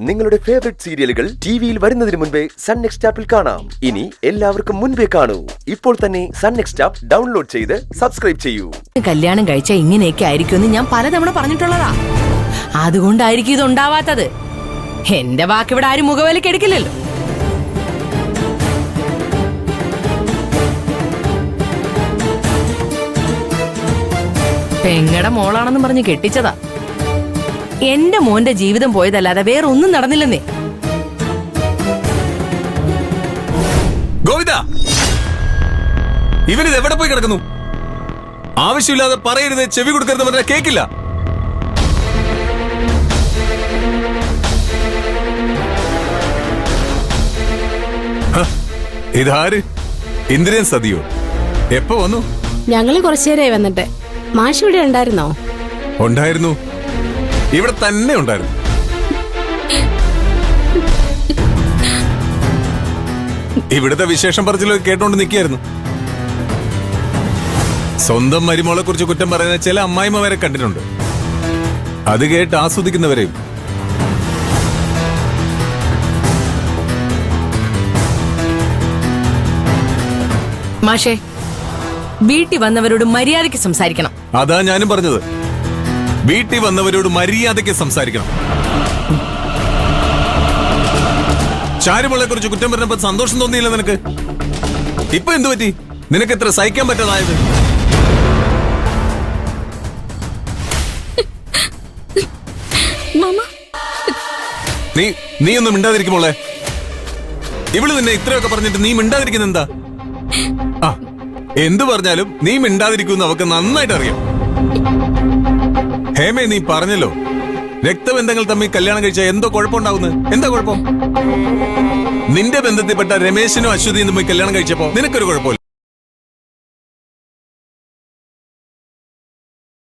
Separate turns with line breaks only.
നിങ്ങളുടെ ഫേവറേറ്റ് സീരിയലുകൾ ടിവിയിൽ വരുന്നതിന് മുൻപേ സൺ നെക്സ്റ്റ് ആപ്പിൽ കാണാം. ഇനി എല്ലാവർക്കും മുൻപേ കാണൂ. ഇപ്പോൾ തന്നെ സൺ നെക്സ്റ്റ് ആപ്പ് ഡൗൺലോഡ് ചെയ്ത് സബ്സ്ക്രൈബ് ചെയ്യൂ.
കല്യാണം കഴിച്ചാൽ ഇങ്ങനെയൊക്കെ ആയിരിക്കുമെന്ന് ഞാൻ പലതവണ പറഞ്ഞിട്ടുള്ളതാ. അതുകൊണ്ടായിരിക്കും ഇത് ഉണ്ടാവാത്തത്. എന്റെ വാക്കിവിടെ ആരും മുഖവിലക്ക് എടുക്കില്ലല്ലോ. പെങ്ങടെ മോളാണെന്ന് പറഞ്ഞ് കെട്ടിച്ചതാ. എന്റെ മോന്റെ ജീവിതം പോയതല്ലാതെ വേറെ ഒന്നും നടന്നില്ലെന്നേ.
ഗോവിന്ദ, ഇവനിത് എവിടെ പോയി കിടക്കുന്നു? ആവശ്യമില്ലാതെ പറയരുത്, ചെവി കൊടുക്കരുത് പറഞ്ഞാൽ കേക്കില്ല. ഇതാര്? ഇന്ദ്രൻ സതിയോ? എപ്പോ വന്നു?
ഞങ്ങള് കുറച്ചുനേരമായി വന്നിട്ട്. മാഷ് ഇവിടെ ഉണ്ടായിരുന്നോ?
ഉണ്ടായിരുന്നു, ഇവിടെ തന്നെ ഉണ്ടായിരുന്നു. ഇവിടുത്തെ വിശേഷം പറച്ചിലൊക്കെ കേട്ടോണ്ട് നിൽക്കായിരുന്നു. സ്വന്തം മരുമോളെ കുറിച്ച് കുറ്റം പറയുന്ന ചില അമ്മായിമ്മ വരെ കണ്ടിട്ടുണ്ട്. അത് കേട്ട് ആസ്വദിക്കുന്നവരെയും.
മാഷേ, വീട്ടിൽ വന്നവരോട് മര്യാദയ്ക്ക് സംസാരിക്കണം.
അതാ ഞാനും പറഞ്ഞത്. വീട്ടിൽ വന്നവരോട് മര്യാദയ്ക്ക് സംസാരിക്കണം. ചാരുമോളെ കുറിച്ച് കുറ്റം പറഞ്ഞപ്പോ സന്തോഷം തോന്നിയില്ല നിനക്ക്? ഇപ്പൊ എന്തു പറ്റി? നിനക്ക് എത്ര സഹിക്കാൻ പറ്റാതായത്? നീ ഒന്നും മിണ്ടാതിരിക്കുമോളെ. ഇവള് നിന്നെ ഇത്രയൊക്കെ പറഞ്ഞിട്ട് നീ മിണ്ടാതിരിക്കുന്ന എന്താ? ആ, എന്തു പറഞ്ഞാലും നീ മിണ്ടാതിരിക്കുമെന്ന് അവക്ക് നന്നായിട്ട് അറിയാം. ഹേമേ, നീ പറഞ്ഞല്ലോ രക്തബന്ധങ്ങൾ തമ്മിൽ കല്യാണം കഴിച്ചാൽ എന്തോ കുഴപ്പമുണ്ടാവുന്നത്. എന്താ കുഴപ്പം? നിന്റെ ബന്ധത്തിൽപ്പെട്ട രമേശിനും അശ്വതിയും തമ്മിൽ കല്യാണം കഴിച്ചപ്പോ നിനക്കൊരു കുഴപ്പമില്ല.